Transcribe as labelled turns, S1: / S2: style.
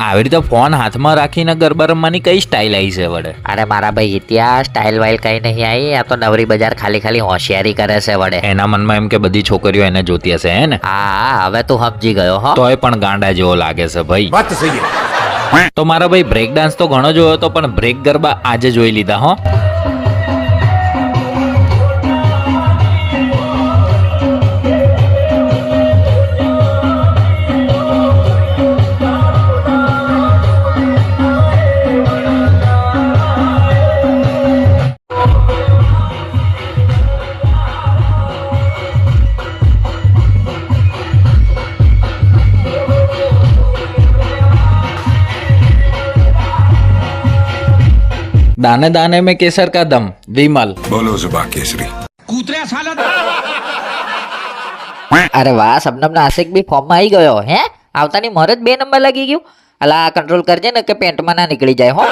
S1: આવી રીતે ફોન હાથમાં રાખીને ગરબા રમવાની કઈ સ્ટાઇલ આવી છે વડે?
S2: અરે મારા ભાઈ ત્યાં સ્ટાઇલ વાઇલ કઈ નહીં આવી, આ તો નવરી બજાર ખાલી હોશિયારી કરે છે વડે.
S1: એના મનમાં એમ કે બધી છોકરીઓ એને જોતી હશે, હે ને?
S2: હા હવે તું સમજી ગયો હો.
S1: તોય પણ ગાંડા જેવો લાગે છે ભાઈ.
S3: વાત સહી.
S1: તો મારા ભાઈ બ્રેક ડાન્સ તો ઘણો જોયો હતો, પણ બ્રેક ગરબા આજે જોઈ લીધા હો. दाने दाने में केसर का दम, विमल.
S4: बोलो जुबा केसरी.
S2: અરે વાહ, શબનમ આશિક બી ફોર્મમાં આવી ગયો. હે આવતાની મોર જ 2 નંબર લાગી ગયું. અલા કંટ્રોલ કરજે ને કે પેન્ટમાં ના નીકળી જાય હો.